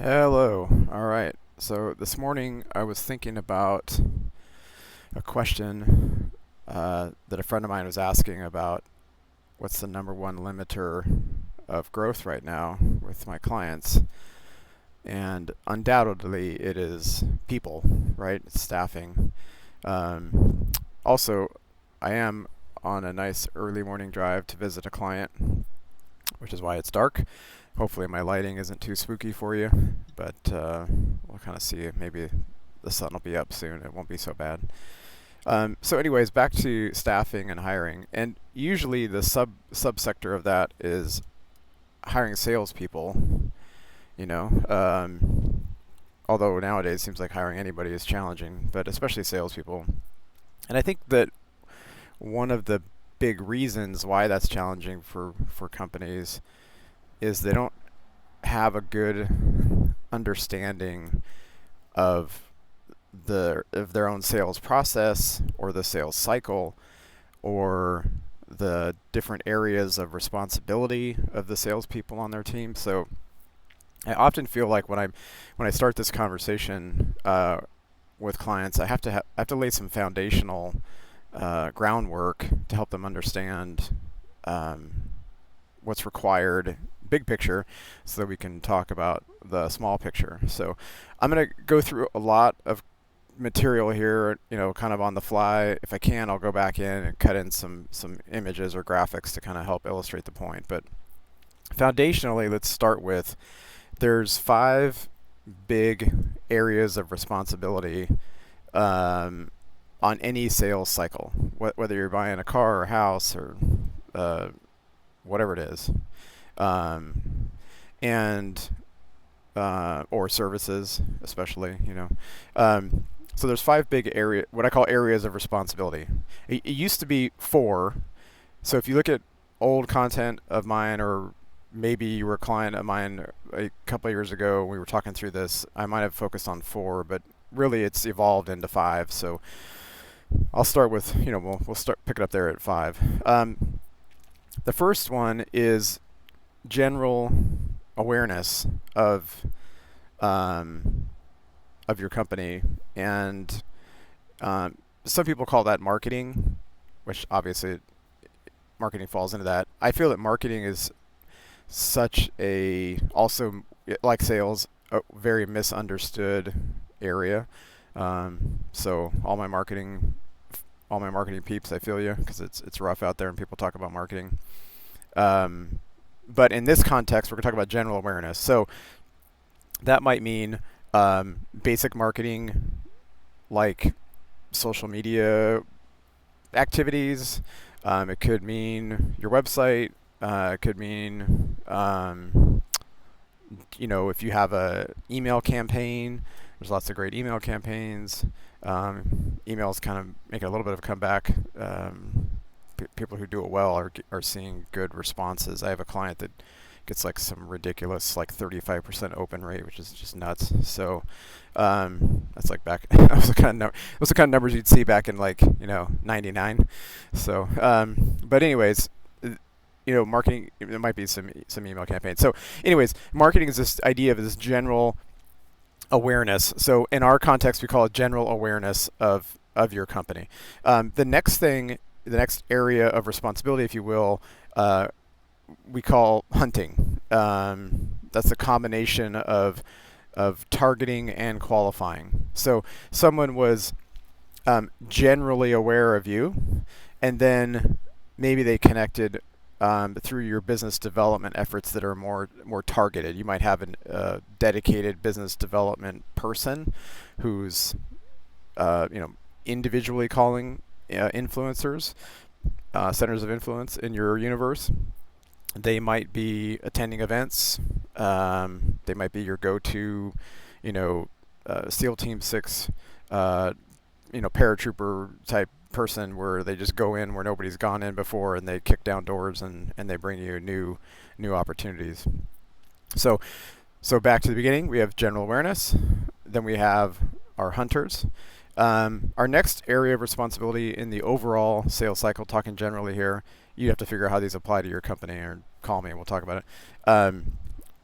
Hello. All right. So this morning I was thinking about a question that a friend of mine was asking about what's the number one limiter of growth right now with my clients. And undoubtedly it is people, right? It's staffing. Also, I am on a nice early morning drive to visit a client, which is why it's dark. Hopefully my lighting isn't too spooky for you, but we'll kind of see. Maybe the sun will be up soon. It won't be so bad. So anyways, back to staffing and hiring. And usually the subsector of that is hiring salespeople, you know. Although nowadays it seems like hiring anybody is challenging, but especially salespeople. And I think that one of the big reasons why that's challenging for companies is they don't have a good understanding of their own sales process or the sales cycle or the different areas of responsibility of the salespeople on their team. So I often feel like when I start this conversation with clients, I have to lay some foundational groundwork to help them understand what's required big picture so that we can talk about the small picture. So I'm going to go through a lot of material here, kind of on the fly. If I can, I'll go back in and cut in some images or graphics to kind of help illustrate the point. But foundationally, let's start with there's 5 big areas of responsibility on any sales cycle, whether you're buying a car or a house or whatever it is, and or services, especially. So there's 5 big what I call areas of responsibility. It used to be 4. So if you look at old content of mine, or maybe you were a client of mine a couple of years ago, we were talking through this, I might have focused on 4, but really it's evolved into 5. So I'll start with, we'll start pick it up there at 5. The first one is general awareness of your company, and some people call that marketing, which obviously marketing falls into that. I feel that marketing is also like sales, a very misunderstood area. So all my marketing peeps, I feel you, because it's rough out there and people talk about marketing. But in this context, we're going to talk about general awareness. So that might mean basic marketing, like social media activities. It could mean your website. It could mean, if you have a email campaign, there's lots of great email campaigns. Emails kind of make a little bit of a comeback. People who do it well are seeing good responses. I have a client that gets like some ridiculous 35% open rate, which is just nuts. So that's like back those are the kind of numbers you'd see back in 99. So but anyways, marketing, there might be some email campaigns. So anyways, marketing is this idea of this general awareness. So in our context, we call it general awareness of your company. The next area of responsibility, if you will, we call hunting. That's a combination of targeting and qualifying. So someone was generally aware of you, and then maybe they connected through your business development efforts that are more targeted. You might have a dedicated business development person who's individually calling influencers, centers of influence in your universe. They might be attending events. They might be your go-to, SEAL Team 6, paratrooper type person where they just go in where nobody's gone in before, and they kick down doors and they bring you new opportunities. So back to the beginning, we have general awareness. Then we have our hunters. Our next area of responsibility in the overall sales cycle, talking generally here, you have to figure out how these apply to your company, or call me and we'll talk about it,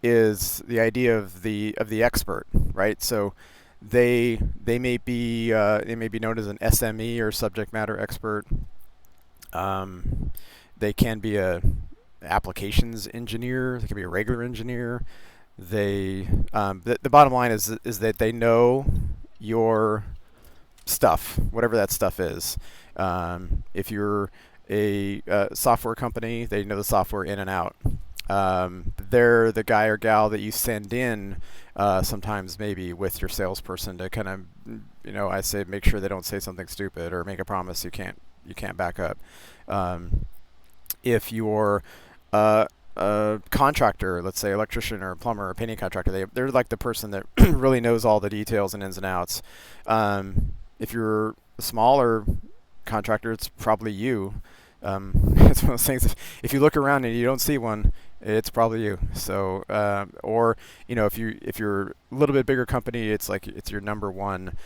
is the idea of the expert, right? So they may be known as an SME or subject matter expert. Um, they can be a applications engineer. They can be a regular engineer. The bottom line is that they know your stuff, whatever that stuff is. If you're a software company, they know the software in and out. They're the guy or gal that you send in sometimes maybe with your salesperson to kind of, I say make sure they don't say something stupid or make a promise you can't back up. Um, if you're a contractor, let's say electrician or plumber or painting contractor, they're like the person that really knows all the details and ins and outs. If you're a smaller contractor, it's probably you. It's one of those things. If you look around and you don't see one, it's probably you. So, or if you're a little bit bigger company, it's like it's your number one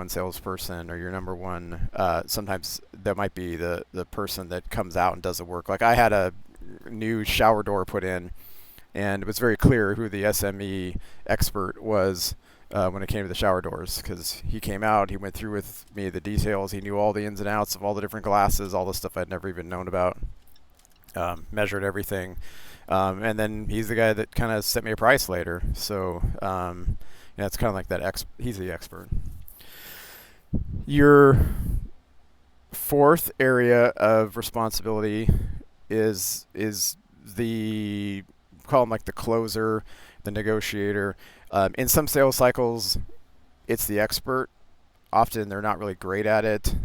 salesperson or your number one. Sometimes that might be the person that comes out and does the work. Like I had a new shower door put in, and it was very clear who the SME expert was when it came to the shower doors, because he came out, he went through with me the details, he knew all the ins and outs of all the different glasses, all the stuff I'd never even known about, measured everything, and then he's the guy that kind of set me a price later. So it's kind of like that. He's the expert. Your fourth area of responsibility is the call him like the closer, the negotiator. In some sales cycles, it's the expert. Often they're not really great at it.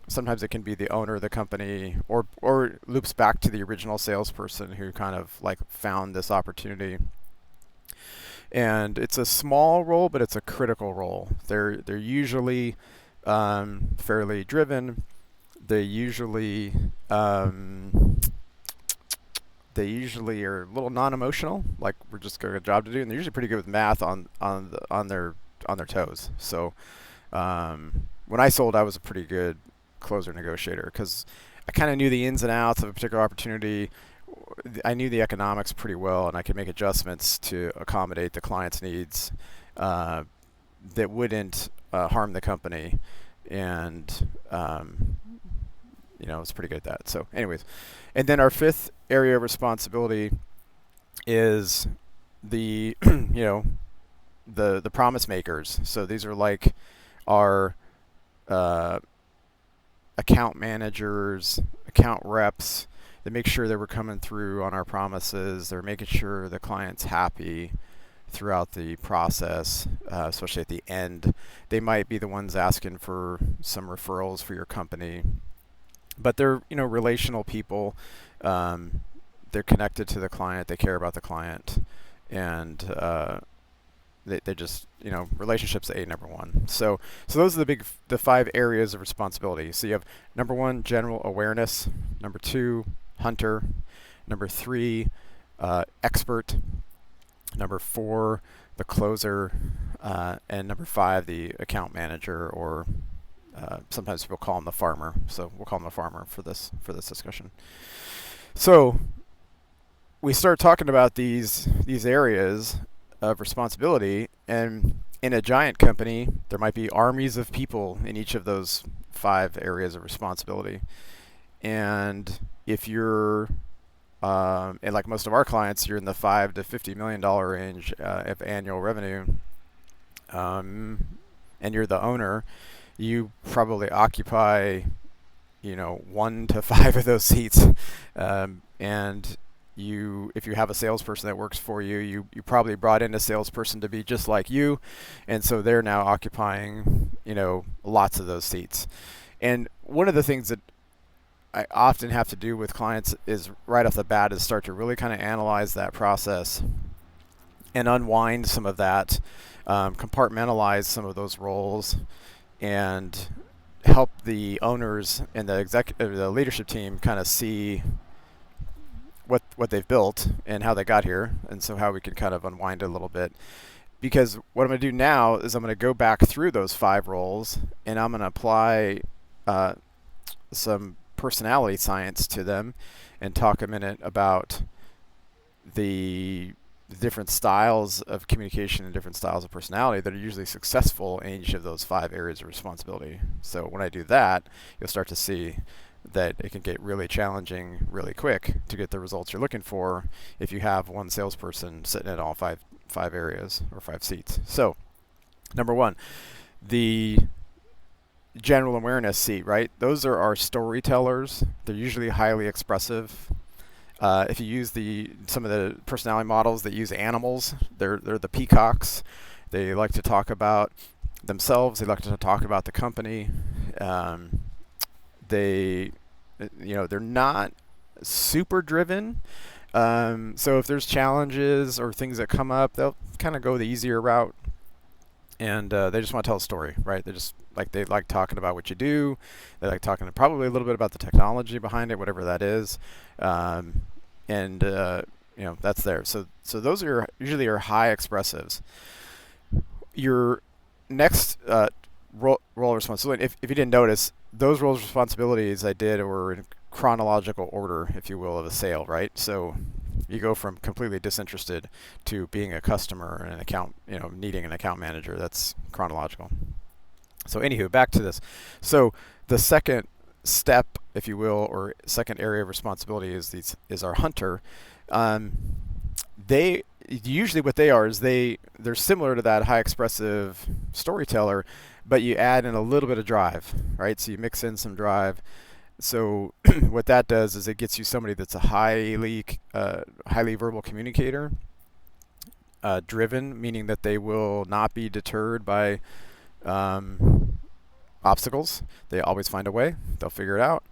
Sometimes it can be the owner of the company, or loops back to the original salesperson who kind of like found this opportunity. And it's a small role, but it's a critical role. They're usually fairly driven. They usually they usually are a little non-emotional, like we're just got a job to do, and they're usually pretty good with math on their toes. So when I sold, I was a pretty good closer negotiator because I kind of knew the ins and outs of a particular opportunity. I knew the economics pretty well, and I could make adjustments to accommodate the client's needs that wouldn't harm the company, and it's pretty good at that. So, anyways, and then our fifth area of responsibility is the the promise makers. So these are like our account managers, account reps. They make sure that we're coming through on our promises. They're making sure the client's happy throughout the process, especially at the end. They might be the ones asking for some referrals for your company, but they're relational people. They're connected to the client. They care about the client, and they just relationships number one. So those are the five areas of responsibility. So you have number one, general awareness. Number two, hunter. Number three, expert. Number four, the closer, and number five, the account manager, or sometimes people call him the farmer. So we'll call him the farmer for this discussion. So we start talking about these areas of responsibility, and in a giant company, there might be armies of people in each of those five areas of responsibility. And if you're and like most of our clients, you're in the $5 to $50 million range of annual revenue, and you're the owner, you probably occupy, 1 to 5 of those seats, and if you have a salesperson that works for you, you probably brought in a salesperson to be just like you, and so they're now occupying, lots of those seats. And one of the things that I often have to do with clients is right off the bat is start to really kind of analyze that process and unwind some of that, compartmentalize some of those roles, and help the owners and the leadership team kind of see what they've built and how they got here, and so how we can kind of unwind it a little bit. Because what I'm going to do now is I'm going to go back through those 5 roles, and I'm going to apply some personality science to them and talk a minute about the different styles of communication and different styles of personality that are usually successful in each of those 5 areas of responsibility. So when I do that, you'll start to see that it can get really challenging really quick to get the results you're looking for if you have one salesperson sitting in all five areas or 5 seats. So number one, the general awareness seat, right? Those are our storytellers. They're usually highly expressive. If you use some of the personality models that use animals, they're the peacocks. They like to talk about themselves. They like to talk about the company. They, they're not super driven. So if there's challenges or things that come up, they'll kind of go the easier route. And they just want to tell a story, right? They like talking about what you do. They like talking probably a little bit about the technology behind it, whatever that is. That's there. So those are usually your high expressives. Your next role responsibility, if you didn't notice, those roles responsibilities I did were in chronological order, if you will, of a sale, right? So you go from completely disinterested to being a customer and an account, needing an account manager. That's chronological. So anywho, back to this. So the second step, if you will, or second area of responsibility is our hunter. They usually what they are is they're similar to that high expressive storyteller, but you add in a little bit of drive, right? So you mix in some drive. So what that does is it gets you somebody that's a highly verbal communicator, driven, meaning that they will not be deterred by obstacles. They always find a way. They'll figure it out.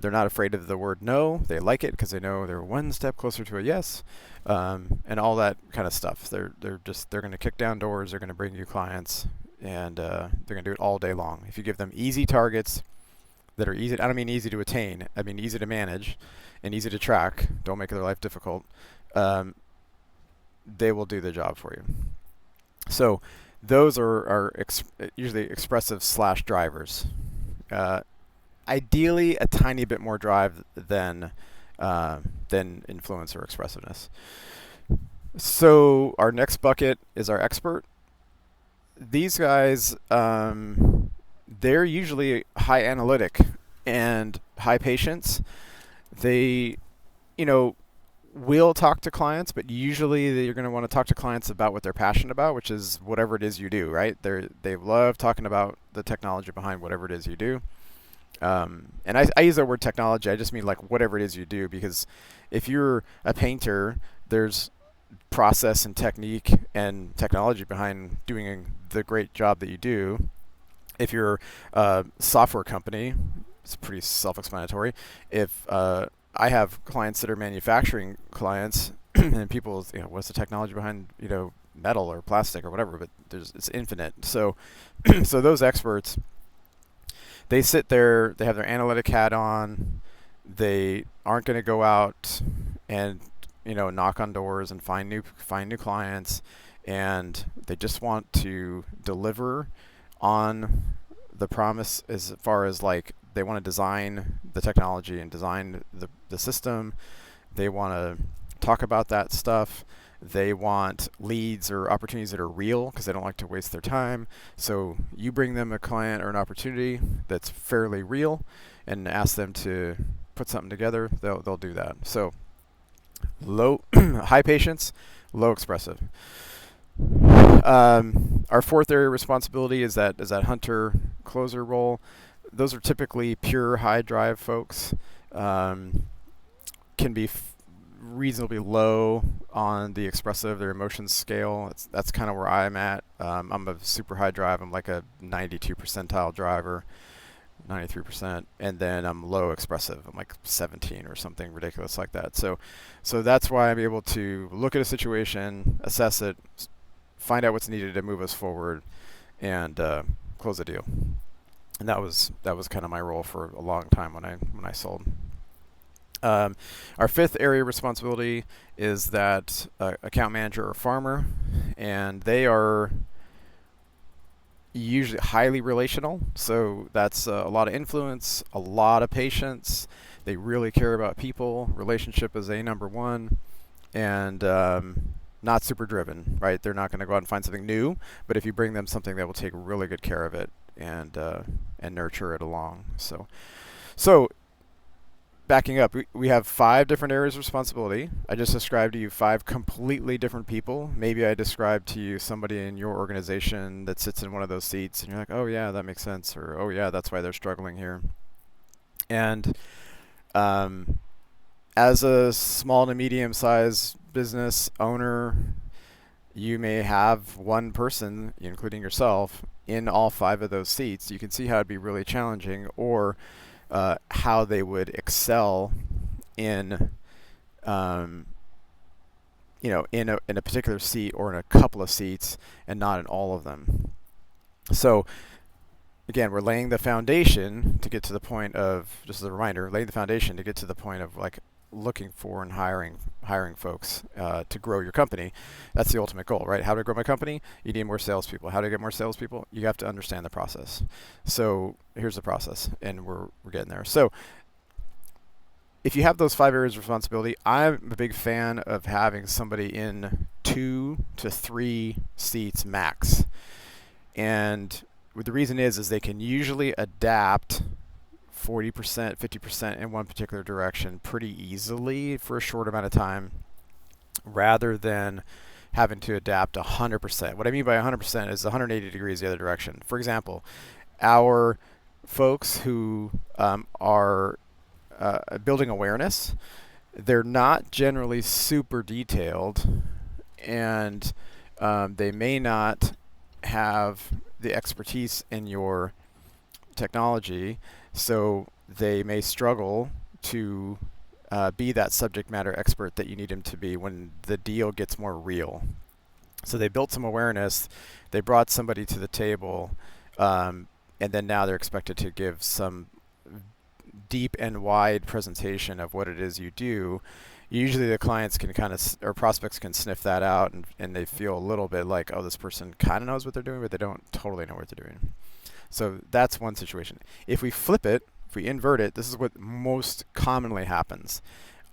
They're not afraid of the word no. They like it because they know they're one step closer to a yes, and all that kind of stuff. They're going to kick down doors. They're going to bring you clients, and they're going to do it all day long. If you give them easy targets that are easy, I don't mean easy to attain. I mean easy to manage and easy to track. Don't make their life difficult. They will do the job for you. So those are usually expressive / drivers. Ideally, a tiny bit more drive than influence or expressiveness. So our next bucket is our expert. These guys, they're usually high analytic and high patience. They, will talk to clients, but usually you're going to want to talk to clients about what they're passionate about, which is whatever it is you do, right? They love talking about the technology behind whatever it is you do. And I use that word technology. I just mean like whatever it is you do, because if you're a painter, there's process and technique and technology behind doing the great job that you do. If you're a software company, it's pretty self-explanatory. If I have clients that are manufacturing clients, and people, what's the technology behind, metal or plastic or whatever, but it's infinite. So, so those experts, they sit there, they have their analytic hat on, they aren't going to go out and, knock on doors and find new clients, and they just want to deliver on the promise as far as like they want to design the technology and design the system. They want to talk about that stuff. They want leads or opportunities that are real because they don't like to waste their time. So you bring them a client or an opportunity that's fairly real and ask them to put something together, they'll do that. So high patience, low expressive. Our fourth area of responsibility is that hunter closer role. Those are typically pure high drive folks. Can be reasonably low on the expressive, their emotions scale. That's kind of where I'm at. I'm a super high drive. I'm like a 92 percentile driver, 93%, and then I'm low expressive. I'm like 17 or something ridiculous like that. So that's why I'm able to look at a situation, assess it, find out what's needed to move us forward, and close the deal. And that was kind of my role for a long time when I sold. Our fifth area of responsibility is that account manager or farmer, and they are usually highly relational. So that's a lot of influence, a lot of patience. They really care about people. Relationship is number one, and not super driven, right? They're not going to go out and find something new, but if you bring them something that will take really good care of it and nurture it along. So backing up, we have 5 different areas of responsibility. I just described to you 5 completely different people. Maybe I described to you somebody in your organization that sits in one of those seats, and you're like, oh yeah, that makes sense, or oh yeah, that's why they're struggling here. And um, as a small to medium sized business owner, you may have one person, including yourself, in all 5 of those seats. You can see how it'd be really challenging, or how they would excel in, um, in a particular seat or in a couple of seats, and not in all of them. So again, we're laying the foundation to get to the point of, just as a reminder, laying the foundation to get to the point of like looking for and hiring folks to grow your company. That's the ultimate goal, right? How do I grow my company? You need more salespeople. How do I get more salespeople? You have to understand the process. So here's the process, and we're getting there. So if you have those 5 areas of responsibility, I'm a big fan of having somebody in 2 to 3 seats max. And the reason is they can usually adapt 40%, 50% in one particular direction pretty easily for a short amount of time, rather than having to adapt 100%. What I mean by 100% is 180 degrees the other direction. For example, our folks who are building awareness, they're not generally super detailed, and they may not have the expertise in your technology, so they may struggle to be that subject matter expert that you need them to be when the deal gets more real. So they built some awareness, they brought somebody to the table, and then now they're expected to give some deep and wide presentation of what it is you do. Usually the clients can kind of, or prospects can sniff that out, and they feel a little bit like, oh, this person kind of knows what they're doing, but they don't totally know what they're doing. So that's one situation. If we flip it, if we invert it, this is what most commonly happens.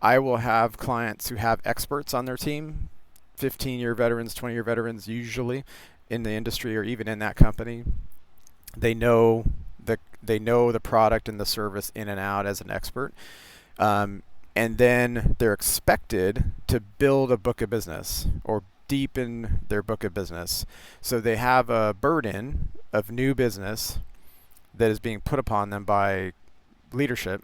I will have clients who have experts on their team, 15-year veterans, 20-year veterans usually in the industry or even in that company. They know the product and the service in and out as an expert. And then they're expected to build a book of business or deepen their book of business. So they have a burden of new business that is being put upon them by leadership,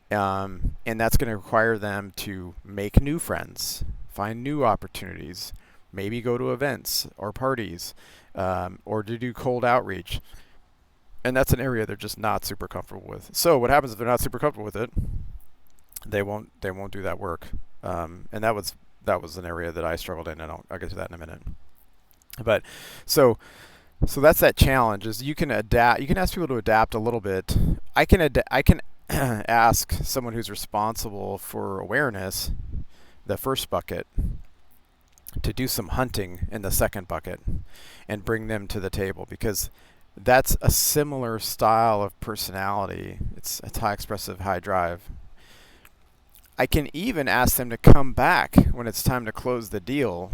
and that's going to require them to make new friends, find new opportunities, maybe go to events or parties, or to do cold outreach. And that's an area they're just not super comfortable with. So what happens if they're not super comfortable with it? They won't do that work. And that was an area that I struggled in, and I'll get to that in a minute. But so that's that challenge, is you can adapt. You can ask people to adapt a little bit. I can ask someone who's responsible for awareness, the first bucket, to do some hunting in the second bucket and bring them to the table, because that's a similar style of personality. It's high expressive, high drive. I can even ask them to come back when it's time to close the deal,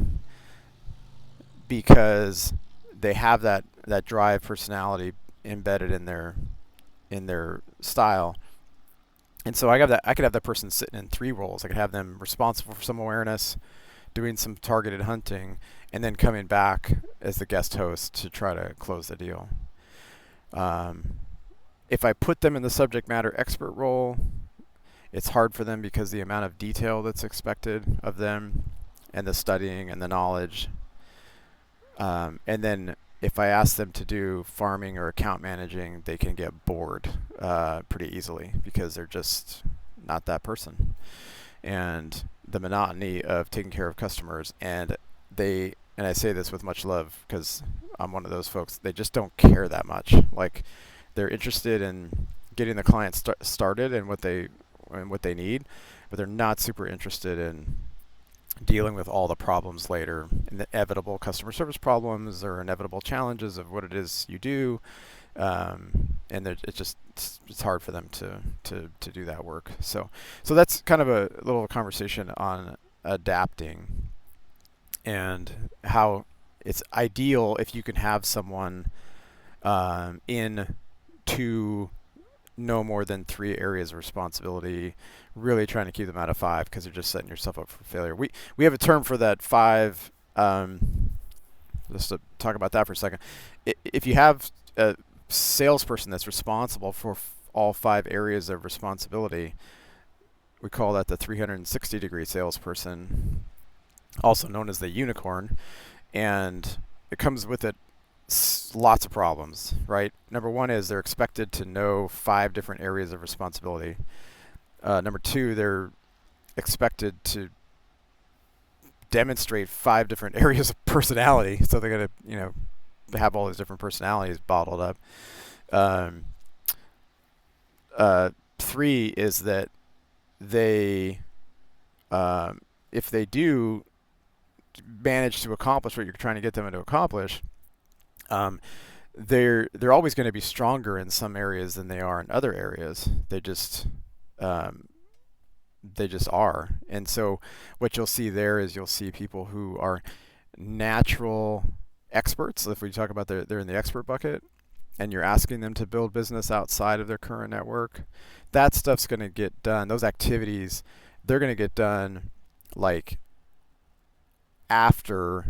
because they have that drive personality embedded in their style. And so I could have that person sitting in 3 roles. I could have them responsible for some awareness, doing some targeted hunting, and then coming back as the guest host to try to close the deal. If I put them in the subject matter expert role, it's hard for them because the amount of detail that's expected of them, and the studying and the knowledge. And then if I ask them to do farming or account managing, they can get bored pretty easily because they're just not that person. And the monotony of taking care of customers, and I say this with much love because I'm one of those folks, they just don't care that much. Like, they're interested in getting the client started and what they need, but they're not super interested in dealing with all the problems later, inevitable customer service problems or inevitable challenges of what it is you do, and it's hard for them to do that work. So that's kind of a little conversation on adapting. and how it's ideal if you can have someone in two no more than 3 areas of responsibility, really trying to keep them out of 5 because you're just setting yourself up for failure. We have a term for that 5. Just to talk about that for a second. If you have a salesperson that's responsible for all 5 areas of responsibility, we call that the 360-degree salesperson, also known as the unicorn, and it comes with it lots of problems, right? Number one is they're expected to know 5 different areas of responsibility. Number two, they're expected to demonstrate 5 different areas of personality. So they're going to, have all these different personalities bottled up. Um, 3 is that they, if they do manage to accomplish what you're trying to get them to accomplish, um, they're always going to be stronger in some areas than they are in other areas. Um, they just are. And so what you'll see there is you'll see people who are natural experts. If we talk about they're in the expert bucket, and you're asking them to build business outside of their current network, that stuff's going to get done. Those activities, they're going to get done like after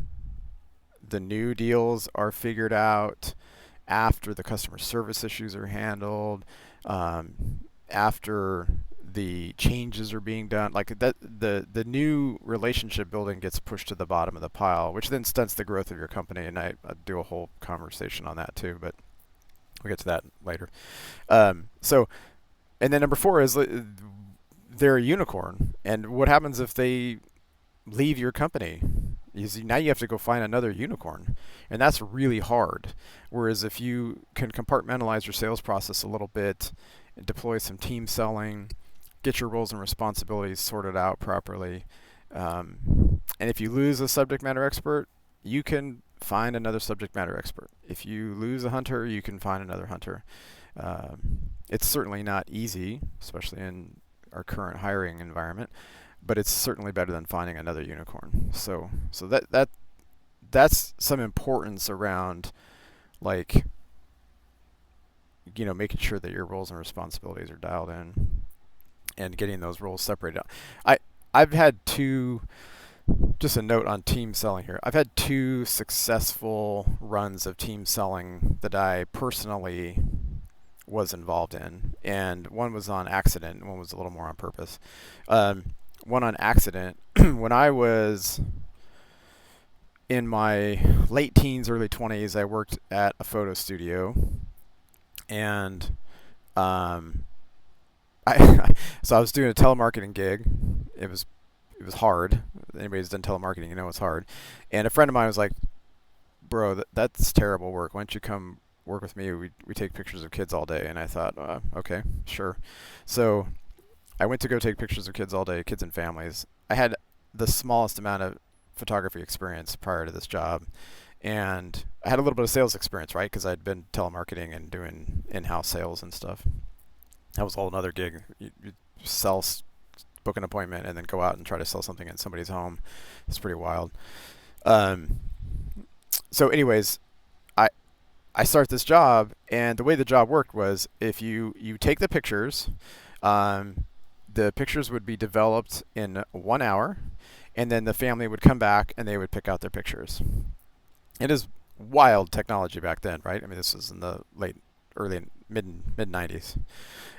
the new deals are figured out, after the customer service issues are handled, after the changes are being done. Like that, the new relationship building gets pushed to the bottom of the pile, which then stunts the growth of your company. And I do a whole conversation on that too, but we'll get to that later. So, and then number 4 is they're a unicorn. And what happens if they leave your company? Now you have to go find another unicorn, and that's really hard. Whereas if you can compartmentalize your sales process a little bit, deploy some team selling, get your roles and responsibilities sorted out properly, and if you lose a subject matter expert, you can find another subject matter expert. If you lose a hunter, you can find another hunter. It's certainly not easy, especially in our current hiring environment, but it's certainly better than finding another unicorn. So that's some importance around, like, making sure that your roles and responsibilities are dialed in and getting those roles separated out. I've had just a note on team selling here. I've had 2 successful runs of team selling that I personally was involved in, and one was on accident, and one was a little more on purpose. One on accident, when I was in my late teens, early 20s, I worked at a photo studio, and so I was doing a telemarketing gig. It was hard. Anybody who's done telemarketing, it's hard. And a friend of mine was like, "Bro, that's terrible work. Why don't you come work with me? We take pictures of kids all day." And I thought, okay, sure. So I went to go take pictures of kids all day, kids and families. I had the smallest amount of photography experience prior to this job, and I had a little bit of sales experience, right? Because I'd been telemarketing and doing in-house sales and stuff. That was a whole another gig. You book an appointment, and then go out and try to sell something in somebody's home. It's pretty wild. So anyways, I start this job, and the way the job worked was if you take the pictures, the pictures would be developed in 1 hour, and then the family would come back and they would pick out their pictures. It is wild technology back then, right? I mean, this was in the early mid 90s.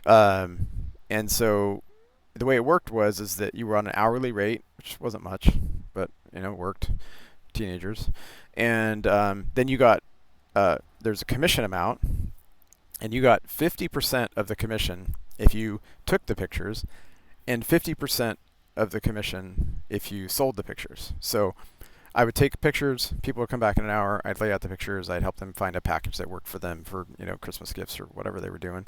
And so the way it worked is that you were on an hourly rate, which wasn't much, but it worked. Teenagers. And then you got there's a commission amount, and you got 50% of the commission if you took the pictures, and 50% of the commission if you sold the pictures. So I would take pictures, people would come back in an hour, I'd lay out the pictures, I'd help them find a package that worked for them for, Christmas gifts or whatever they were doing.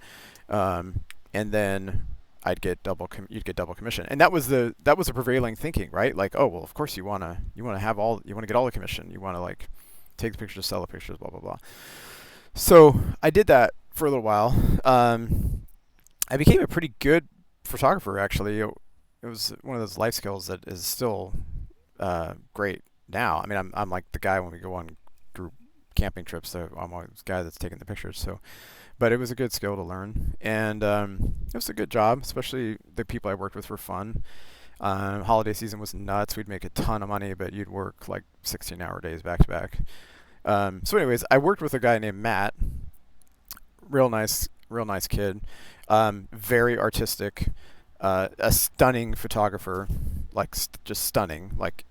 And then you'd get double commission. And that was a prevailing thinking, right? Like, oh, well, of course you want to get all the commission. You want to, like, take the pictures, sell the pictures, blah, blah, blah. So I did that for a little while. I became a pretty good photographer, actually. It was one of those life skills that is still great now. I mean, I'm like the guy when we go on group camping trips. So I'm always the guy that's taking the pictures. So, but it was a good skill to learn, and it was a good job. Especially the people I worked with were fun. Holiday season was nuts. We'd make a ton of money, but you'd work like 16-hour days back to back. So, anyways, I worked with a guy named Matt. Real nice kid. Very artistic. A stunning photographer, like just stunning. Like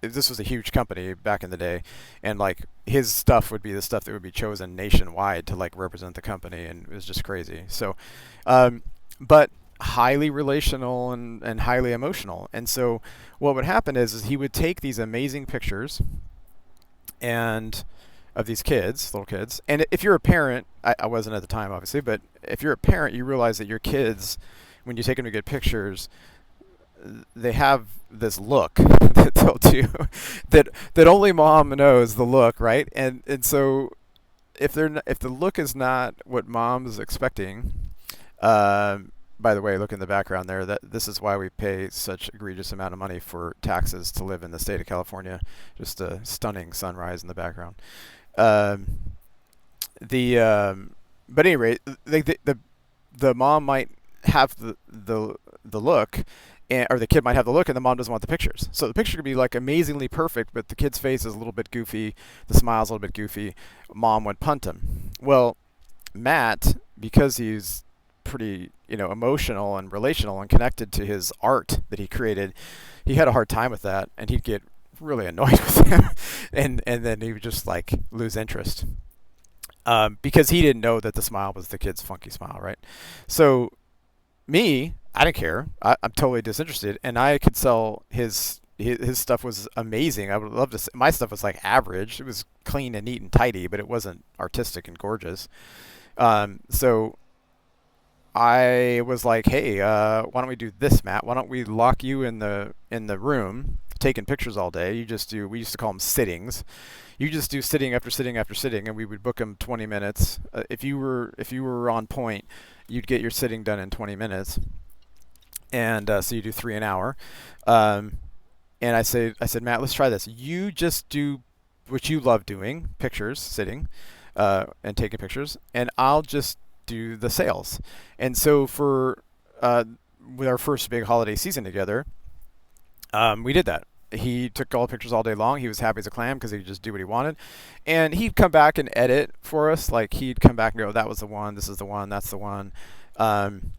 this was a huge company back in the day, and like his stuff would be the stuff that would be chosen nationwide to like represent the company, and it was just crazy. So, but highly relational and highly emotional. And so, what would happen is he would take these amazing pictures and of these kids, little kids. And if you're a parent, I wasn't at the time, obviously, but if you're a parent, you realize that your kids, when you take them to get pictures, they have this look that they'll do that only mom knows the look, right? And so if the look is not what mom's expecting, by the way, look in the background there. That this is why we pay such egregious amount of money for taxes to live in the state of California. Just a stunning sunrise in the background. Um, the but anyway, the mom might have the look, or the kid might have the look, and the mom doesn't want the pictures. So the picture could be like amazingly perfect, but the kid's face is a little bit goofy, the smile's a little bit goofy. Mom would punt him. Well, Matt, because he's pretty emotional and relational and connected to his art that he created, he had a hard time with that, and he'd get really annoyed with him, and then he would just like lose interest, because he didn't know that the smile was the kid's funky smile, right? So me, I didn't care. I'm totally disinterested, and I could sell his stuff was amazing. I would love to. My stuff was like average. It was clean and neat and tidy, but it wasn't artistic and gorgeous. So I was like, hey, why don't we do this, Matt? Why don't we lock you in the room, taking pictures all day? You just do. We used to call them sittings. You just do sitting after sitting after sitting, and we would book them 20 minutes. If you were on point, you'd get your sitting done in 20 minutes, and so you do 3 an hour. Um, and I said, Matt, let's try this. You just do what you love doing, pictures, sitting, and taking pictures, and I'll just do the sales. And so for with our first big holiday season together, we did that. He took all the pictures all day long. He was happy as a clam because he could just do what he wanted. And he'd come back and edit for us. Like he'd come back and go, that was the one, this is the one, that's the one. Um,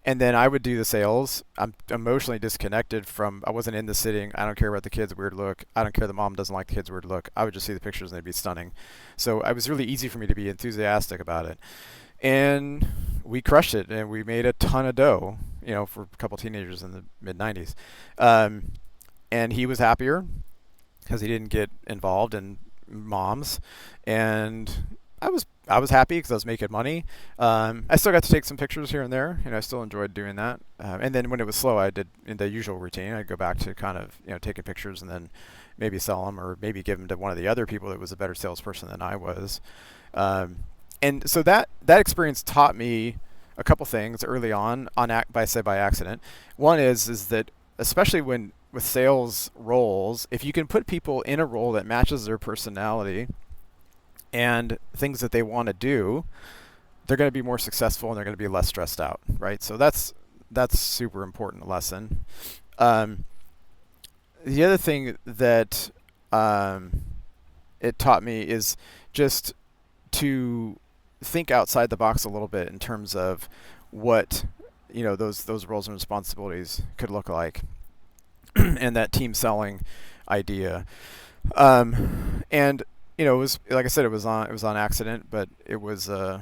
and then I would do the sales. I'm emotionally disconnected from, I wasn't in the sitting. I don't care about the kid's weird look. I don't care the mom doesn't like the kid's weird look. I would just see the pictures and they'd be stunning. So it was really easy for me to be enthusiastic about it. And we crushed it, and we made a ton of dough, for a couple teenagers in the mid 90s. And he was happier because he didn't get involved in moms, and I was happy because I was making money. I still got to take some pictures here and there, I still enjoyed doing that. And then when it was slow, I did in the usual routine. I'd go back to kind of taking pictures and then maybe sell them or maybe give them to one of the other people that was a better salesperson than I was. And so that experience taught me a couple things early by accident. One is that especially when with sales roles, if you can put people in a role that matches their personality and things that they want to do, they're going to be more successful and they're going to be less stressed out, right? So that's super important lesson. The other thing that it taught me is just to think outside the box a little bit in terms of what those roles and responsibilities could look like, and that team selling idea. And it was like I said, it was on accident, but it was a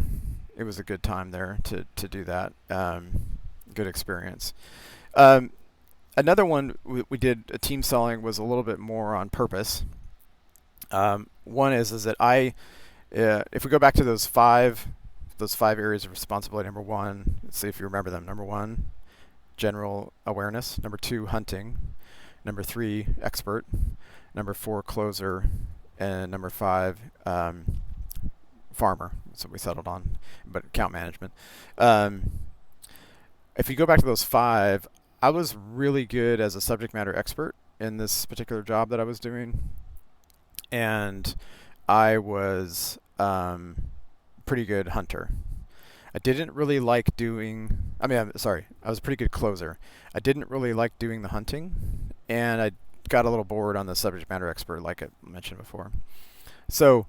good time there to do that. Good experience. Another one we did a team selling was a little bit more on purpose. One is that if we go back to those five areas of responsibility, number one, let's see if you remember them. Number one, general awareness. Number two, hunting. Number three, expert. Number four, closer. And number five, farmer. That's what we settled on, but account management. If you go back to those five, I was really good as a subject matter expert in this particular job that I was doing, and I was pretty good hunter. I didn't really like doing. I mean, I'm sorry, I was a pretty good closer. I didn't really like doing the hunting, and I got a little bored on the subject matter expert, like I mentioned before. So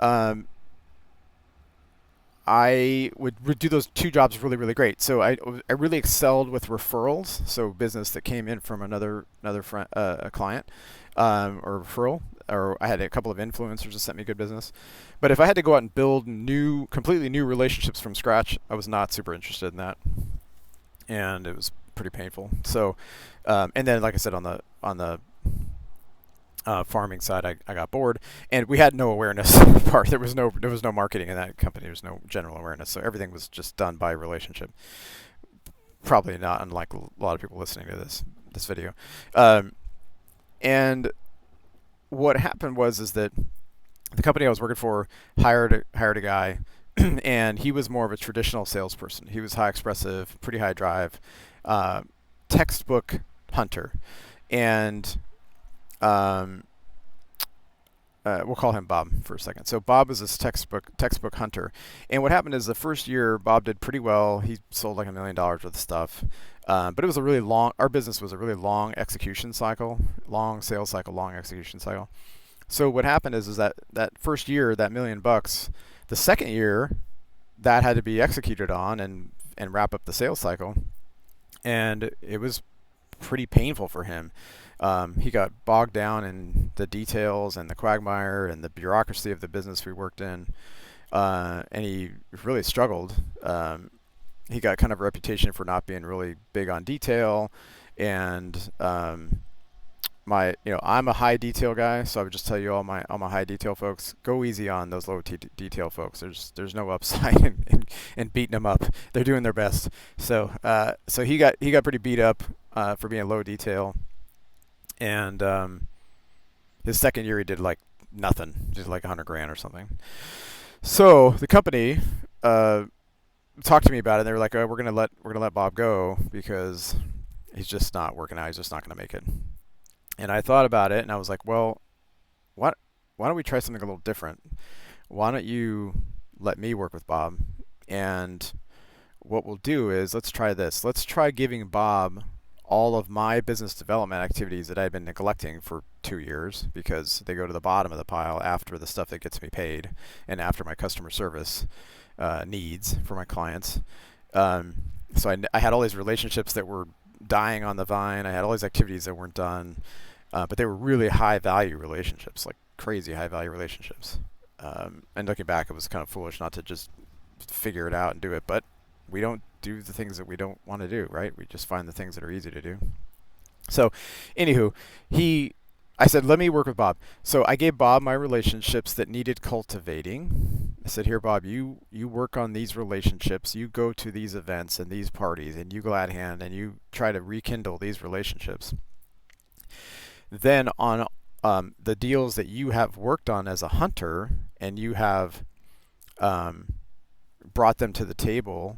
um, I would do those two jobs really, really great. So I really excelled with referrals, so business that came in from another friend, a client, or referral, or I had a couple of influencers that sent me good business. But if I had to go out and build completely new relationships from scratch, I was not super interested in that, and it was pretty painful. So, and then like I said, on the farming side, I got bored, and we had no awareness part. There was no marketing in that company. There was no general awareness, so everything was just done by relationship. Probably not unlike a lot of people listening to this video. And what happened was is that the company I was working for hired a guy, and he was more of a traditional salesperson. He was high expressive, pretty high drive, uh, textbook hunter, and um, we'll call him Bob for a second. So Bob was this textbook hunter, and what happened is the first year Bob did pretty well. He sold like $1 million worth of stuff, but it was a really long. Our business was a really long execution cycle, long sales cycle, long execution cycle. So what happened is that first year, that $1 million, the second year, that had to be executed on and wrap up the sales cycle, and it was pretty painful for him. He got bogged down in the details and the quagmire and the bureaucracy of the business we worked in, and he really struggled. He got kind of a reputation for not being really big on detail, and I'm a high detail guy, so I would just tell you all my high detail folks, go easy on those low detail folks. There's no upside in beating them up. They're doing their best. So he got pretty beat up for being low detail, and his second year he did like nothing, just like 100 grand or something. So the company talked to me about it. And they were like, "Oh, we're gonna let Bob go because he's just not working out. He's just not gonna make it." And I thought about it, and I was like, "Well, what? Why don't we try something a little different? Why don't you let me work with Bob? And what we'll do is let's try this. Let's try giving Bob all of my business development activities that I've been neglecting for 2 years because they go to the bottom of the pile after the stuff that gets me paid and after my customer service needs for my clients. So I had all these relationships that were dying on the vine. I had all these activities that weren't done, but they were really high value relationships, like crazy high value relationships. And looking back, it was kind of foolish not to just figure it out and do it. But we don't do the things that we don't want to do, right? We just find the things that are easy to do. So, anywho, I said, let me work with Bob. So I gave Bob my relationships that needed cultivating. I said, here, Bob, you work on these relationships. You go to these events and these parties, and you glad hand, and you try to rekindle these relationships. Then on the deals that you have worked on as a hunter, and you have brought them to the table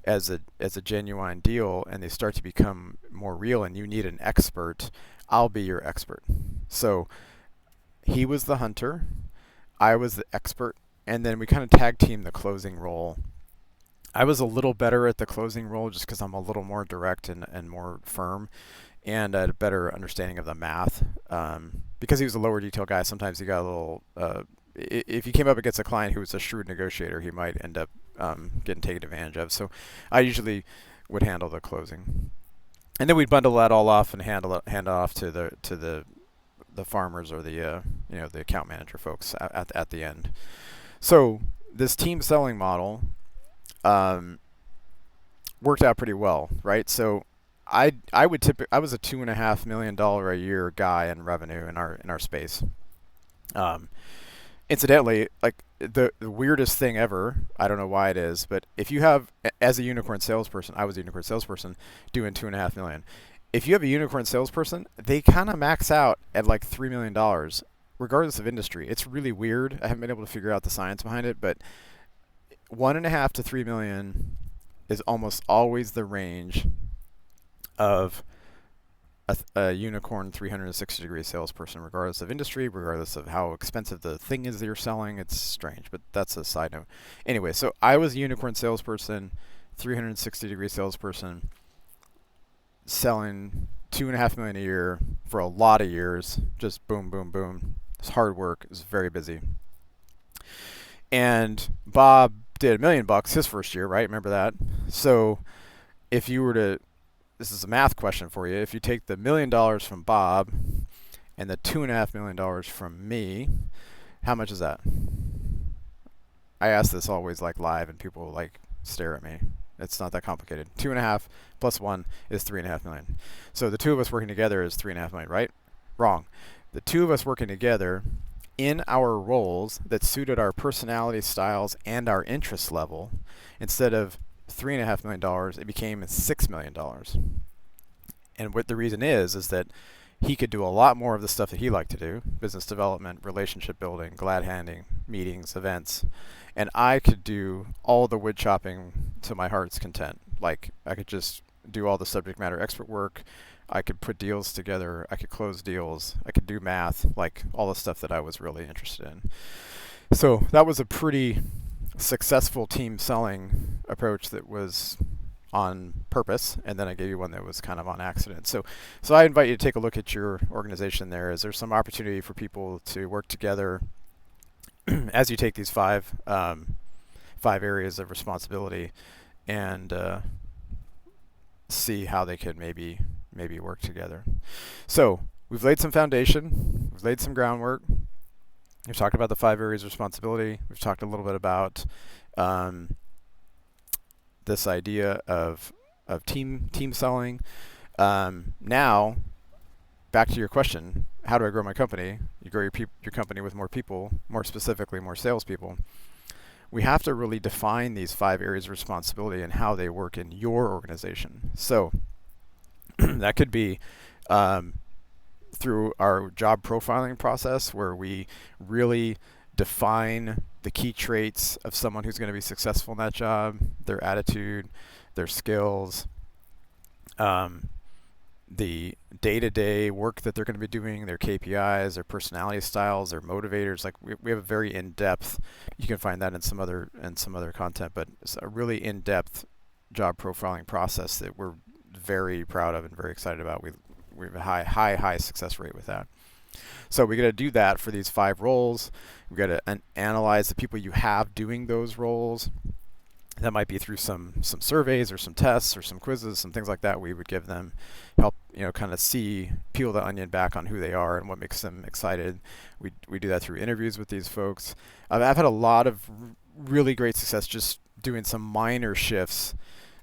as a genuine deal, and they start to become more real, and you need an expert, I'll be your expert. So he was the hunter, I was the expert, and then we kind of tag team the closing role. I was a little better at the closing role just because I'm a little more direct and more firm, and had a better understanding of the math. Because he was a lower detail guy, sometimes he got a little. If he came up against a client who was a shrewd negotiator, he might end up getting taken advantage of. So I usually would handle the closing, and then we'd bundle that all off and hand it off to the farmers or the the account manager folks at the end. So this team selling model worked out pretty well, right? So I was a $2.5 million a year guy in revenue in our space. Incidentally, like the weirdest thing ever, I don't know why it is, but if you have, as a unicorn salesperson, I was a unicorn salesperson doing $2.5 million. If you have a unicorn salesperson, they kind of max out at like $3 million, regardless of industry. It's really weird. I haven't been able to figure out the science behind it, but 1.5 to 3 million is almost always the range of a unicorn 360-degree salesperson, regardless of industry, regardless of how expensive the thing is that you're selling. It's strange, but that's a side note. Anyway, so I was a unicorn salesperson, 360-degree salesperson, selling 2.5 million a year for a lot of years. Just boom, boom, boom. It's hard work. It was very busy. And Bob did $1 million his first year, right? Remember that? So if you were to, this is a math question for you. If you take the $1 million from Bob and the $2.5 million from me, how much is that? I ask this always like live, and people like stare at me. It's not that complicated. 2.5 plus 1 is 3.5 million. So the two of us working together is 3.5 million, right? Wrong. The two of us working together in our roles that suited our personality styles and our interest level, instead of $3.5 million, it became $6 million. And what the reason is that he could do a lot more of the stuff that he liked to do: business development, relationship building, glad handing, meetings, events. And I could do all the wood chopping to my heart's content. Like, I could just do all the subject matter expert work. I could put deals together. I could close deals. I could do math, like all the stuff that I was really interested in. So that was a pretty successful team selling approach that was on purpose, and then I gave you one that was kind of on accident. So I invite you to take a look at your organization there. Is there some opportunity for people to work together as you take these five areas of responsibility, and see how they could maybe work together? So we've laid some foundation, we've laid some groundwork. We've talked about the 5 areas of responsibility. We've talked a little bit about this idea of team selling. Now, back to your question: how do I grow my company? You grow your company with more people, more specifically, more salespeople. We have to really define these 5 areas of responsibility and how they work in your organization. So that could be through our job profiling process, where we really define the key traits of someone who's going to be successful in that job: their attitude, their skills, the day-to-day work that they're going to be doing, their KPIs, their personality styles, their motivators. Like, we have a very in-depth, you can find that in some other content, but it's a really in-depth job profiling process that we're very proud of and very excited about. We have a high success rate with that. So we got to do that for these 5 roles. We got to analyze the people you have doing those roles. That might be through some surveys or some tests or some quizzes, some things like that. We would give them help, kind of peel the onion back on who they are and what makes them excited. We do that through interviews with these folks. I've had a lot of really great success just doing some minor shifts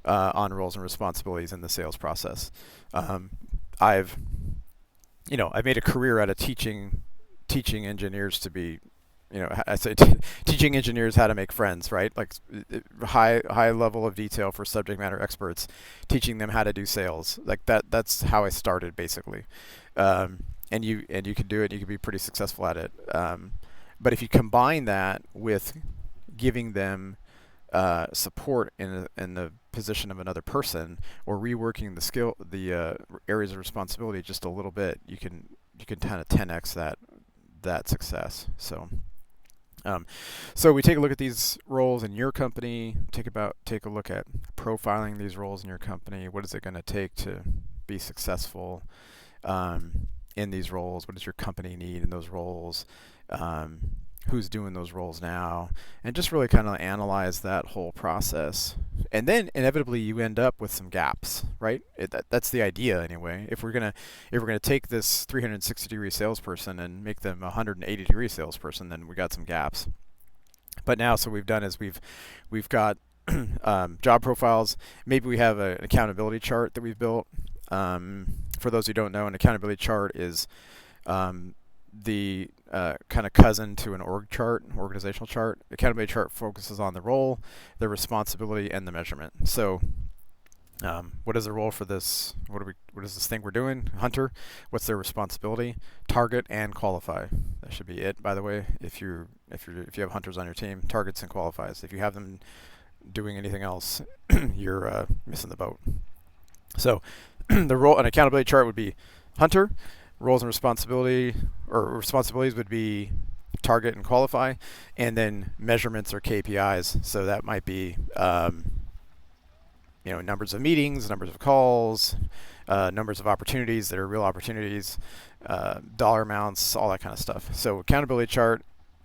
on roles and responsibilities in the sales process. I've made a career out of teaching engineers to be, I say teaching engineers how to make friends, right? Like, high level of detail for subject matter experts, teaching them how to do sales. Like that's how I started, basically. And you can do it. You can be pretty successful at it. But if you combine that with giving them support in the position of another person, or reworking the areas of responsibility just a little bit, you can kind of 10x that success. So we take a look at these roles in your company. Take a look at profiling these roles in your company. What is it going to take to be successful in these roles? What does your company need in those roles? Who's doing those roles now? And just really kind of analyze that whole process. And then inevitably you end up with some gaps, right? That's the idea anyway. If we're gonna take this 360-degree salesperson and make them a 180-degree salesperson, then we got some gaps. But now, so we've done is we've got job profiles. Maybe we have an accountability chart that we've built. For those who don't know, an accountability chart is the kind of cousin to an organizational chart. Accountability chart focuses on the role, the responsibility, and the measurement. So what is the role for this? What is this thing we're doing? Hunter. What's their responsibility? Target and qualify. That should be it, by the way. If you have hunters on your team, targets and qualifies. If you have them doing anything else, you're missing the boat. So the role, an accountability chart would be Hunter, roles and responsibilities would be target and qualify, and then measurements or KPIs. So that might be numbers of meetings, numbers of calls, numbers of opportunities that are real opportunities, dollar amounts, all that kind of stuff. So accountability chart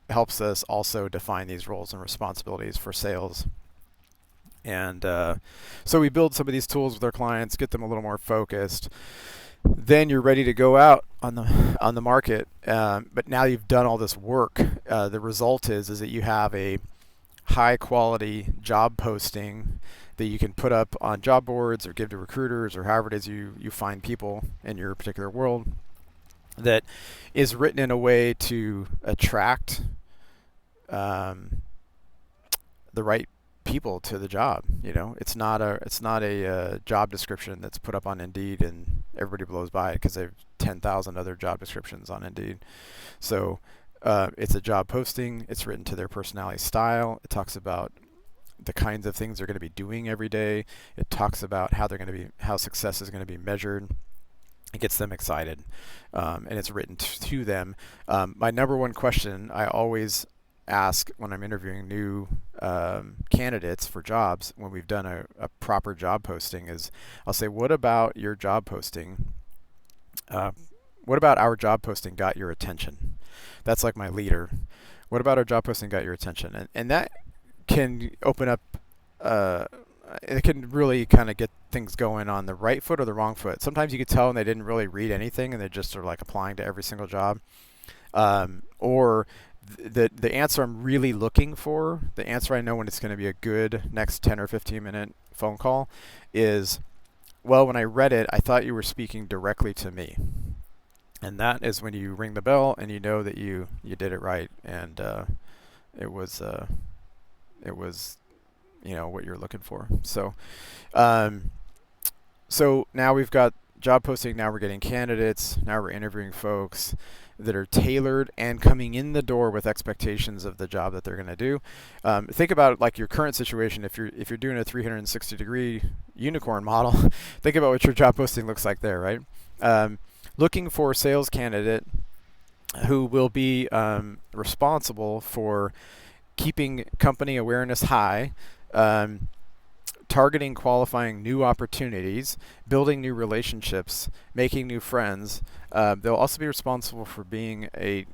helps us also define these roles and responsibilities for sales. And so we build some of these tools with our clients, get them a little more focused. Then you're ready to go out on the market. But now you've done all this work. The result is that you have a high quality job posting that you can put up on job boards or give to recruiters or however it is you find people in your particular world, that is written in a way to attract the right people to the job. It's not a job description that's put up on Indeed and everybody blows by it because they have 10,000 other job descriptions on Indeed. So it's a job posting. It's written to their personality style. It talks about the kinds of things they're going to be doing every day. It talks about how success is going to be measured. It gets them excited, and it's written to them. My number one question I always ask when I'm interviewing new candidates for jobs, when we've done a proper job posting, is I'll say, what about your job posting? What about our job posting got your attention? That's like my leader. What about our job posting got your attention? And that can open up, it can really kind of get things going on the right foot or the wrong foot. Sometimes you could tell when they didn't really read anything and they just are like applying to every single job. Or the answer I'm really looking for, the answer I know when it's going to be a good next 10 or 15 minute phone call is, well, when I read it, I thought you were speaking directly to me. And that is when you ring the bell and you know that you did it right, and it was what you're looking for. So so now we've got job posting, now we're getting candidates, now we're interviewing folks that are tailored and coming in the door with expectations of the job that they're going to do. Think about like your current situation. If you're doing a 360-degree unicorn model, think about what your job posting looks like there, right? Looking for a sales candidate who will be responsible for keeping company awareness high, targeting qualifying new opportunities, building new relationships, making new friends. They'll also be responsible for being a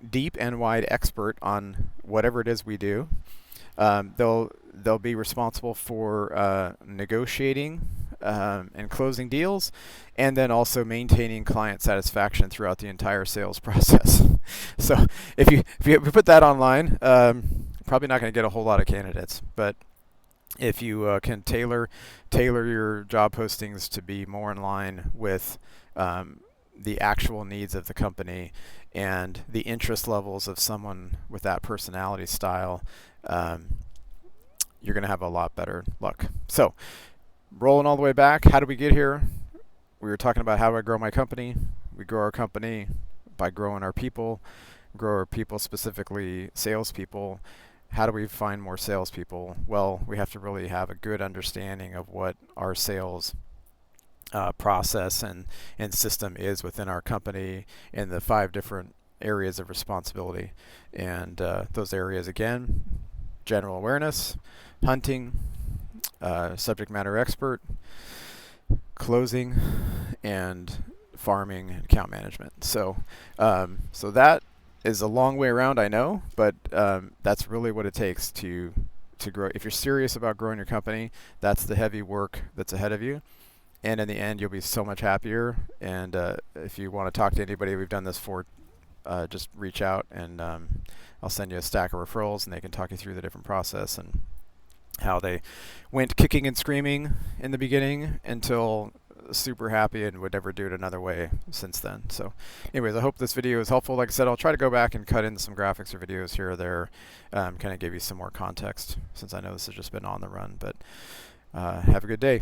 deep and wide expert on whatever it is we do. They'll be responsible for negotiating and closing deals, and then also maintaining client satisfaction throughout the entire sales process. So if you put that online, probably not going to get a whole lot of candidates, but if you can tailor your job postings to be more in line with the actual needs of the company and the interest levels of someone with that personality style, you're going to have a lot better luck. So rolling all the way back, how did we get here? We were talking about how do I grow my company. We grow our company by growing our people, specifically salespeople. How do we find more salespeople? Well, we have to really have a good understanding of what our sales process and system is within our company in the 5 different areas of responsibility. And those areas, again, general awareness, hunting, subject matter expert, closing, and farming and account management. So that is a long way around, I know, but that's really what it takes to grow. If you're serious about growing your company, that's the heavy work that's ahead of you. And in the end, you'll be so much happier. And if you want to talk to anybody we've done this for, just reach out, and I'll send you a stack of referrals, and they can talk you through the different process and how they went kicking and screaming in the beginning until super happy and would never do it another way since then. So anyways, I hope this video is helpful. Like I said, I'll try to go back and cut in some graphics or videos here or there, kind of give you some more context, since I know this has just been on the run. But have a good day.